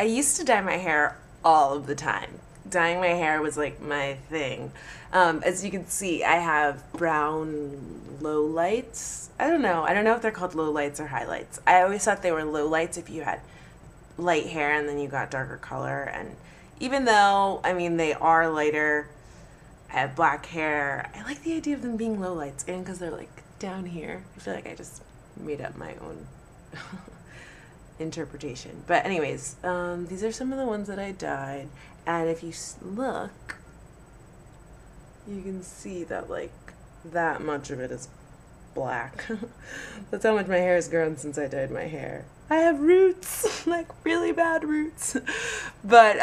I used to dye my hair all of the time. Dyeing my hair was like my thing. As you can see, I have brown low lights. I don't know. I don't know if they're called low lights or highlights. I always thought they were low lights if you had light hair and then you got darker color. And even though, I mean, they are lighter, I have black hair. I like the idea of them being low lights, and because they're like down here. I feel like I just made up my own interpretation. But anyways, these are some of the ones that I dyed, and if you look, you can see that like that much of it is black. That's how much my hair has grown since I dyed my hair. I have roots, like really bad roots. But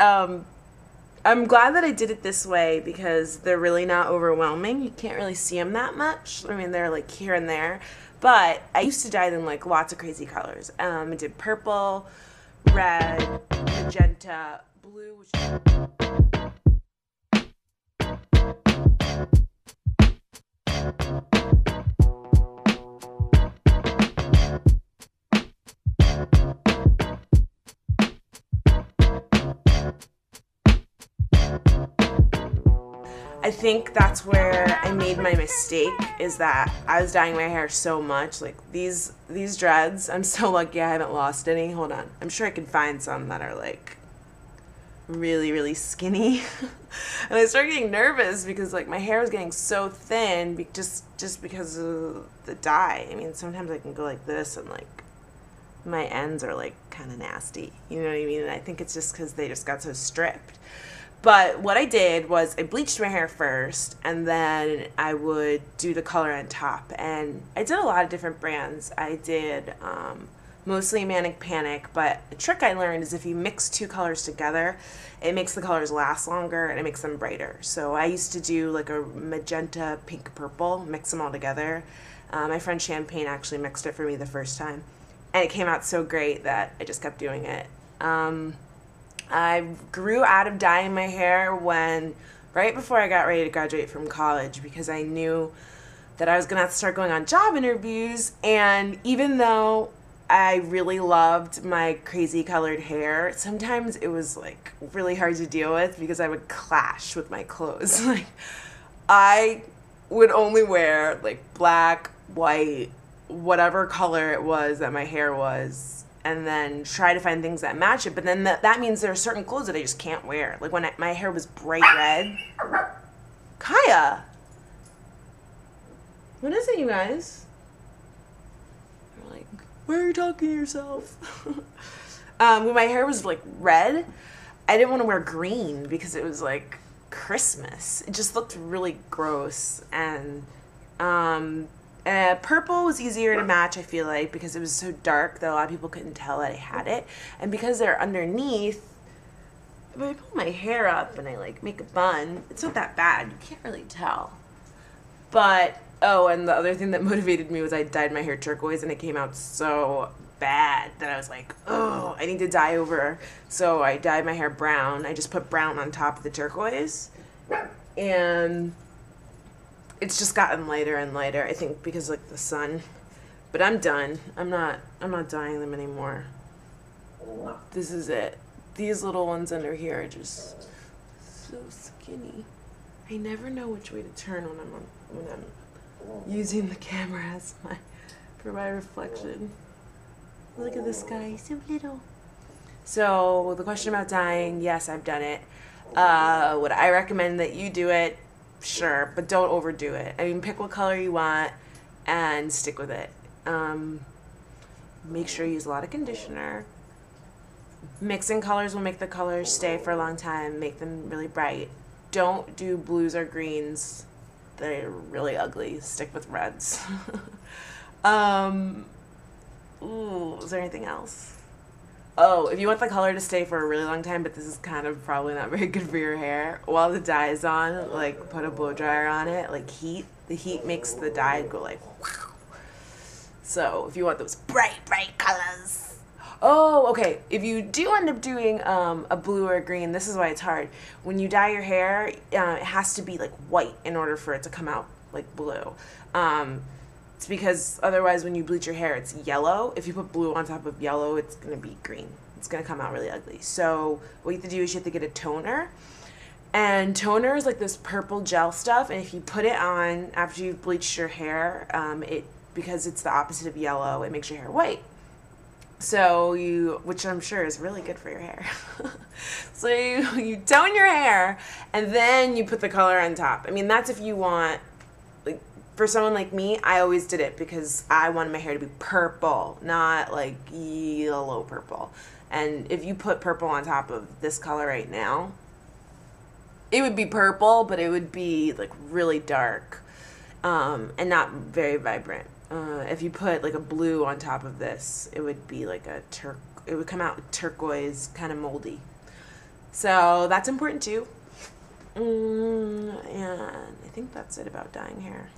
I'm glad that I did it this way because they're really not overwhelming. You can't really see them that much. I mean, they're like here and there. But I used to dye them like lots of crazy colors. I did purple, red, magenta, blue, which I think that's where I made my mistake, is that I was dyeing my hair so much. Like these dreads, I'm so lucky I haven't lost any. Hold on. I'm sure I can find some that are like really, really skinny. And I started getting nervous because like my hair was getting so thin just because of the dye. I mean, sometimes I can go like this and like my ends are like kind of nasty. You know what I mean? And I think it's just because they just got so stripped. But what I did was I bleached my hair first, and then I would do the color on top. And I did a lot of different brands. I did mostly Manic Panic, but the trick I learned is if you mix two colors together, it makes the colors last longer and it makes them brighter. So I used to do like a magenta, pink, purple, mix them all together. My friend Champagne actually mixed it for me the first time, and it came out so great that I just kept doing it. I grew out of dyeing my hair right before I got ready to graduate from college, because I knew that I was going to have to start going on job interviews. And even though I really loved my crazy colored hair, sometimes it was like really hard to deal with because I would clash with my clothes. Like I would only wear like black, white, whatever color it was that my hair was, and then try to find things that match it. But then that means there are certain clothes that I just can't wear. Like when my hair was bright red. Kaya! What is it, you guys? You're like, why are you talking to yourself? When my hair was like red, I didn't want to wear green because it was like Christmas. It just looked really gross. And purple was easier to match, I feel like, because it was so dark that a lot of people couldn't tell that I had it. And because they're underneath, if I pull my hair up and I like make a bun, it's not that bad. You can't really tell. But, oh, and the other thing that motivated me was I dyed my hair turquoise, and it came out so bad that I was like, oh, I need to dye over. So I dyed my hair brown. I just put brown on top of the turquoise. And it's just gotten lighter and lighter, I think, because like the sun. But I'm done. I'm not dyeing them anymore. This is it. These little ones under here are just so skinny. I never know which way to turn when I'm using the camera as for my reflection. Look at this guy, so little. So the question about dyeing, yes, I've done it. Would I recommend that you do it? Sure, but don't overdo it. I mean, pick what color you want and stick with it. Make sure you use a lot of conditioner. Mixing colors will make the colors stay for a long time, make them really bright. Don't do blues or greens. They're really ugly. Stick with reds. Ooh, is there anything else? Oh, if you want the color to stay for a really long time, but this is kind of probably not very good for your hair, while the dye is on, like put a blow dryer on it, like heat. The heat makes the dye go like, wow. So if you want those bright, bright colors. Oh, okay. If you do end up doing a blue or a green, this is why it's hard. When you dye your hair, it has to be like white in order for it to come out like blue. It's because otherwise when you bleach your hair, it's yellow. If you put blue on top of yellow, it's going to be green. it's going to come out really ugly. So what you have to do is you have to get a toner. And toner is like this purple gel stuff, and if you put it on after you've bleached your hair, because it's the opposite of yellow, it makes your hair white. So which I'm sure is really good for your hair. So you tone your hair, and then you put the color on top. I mean, that's if you want, like, for someone like me, I always did it because I wanted my hair to be purple, not like yellow purple. And if you put purple on top of this color right now, it would be purple, but it would be like really dark, and not very vibrant. If you put like a blue on top of this, it would be like it would come out turquoise, kind of moldy. So that's important too. And I think that's it about dyeing hair.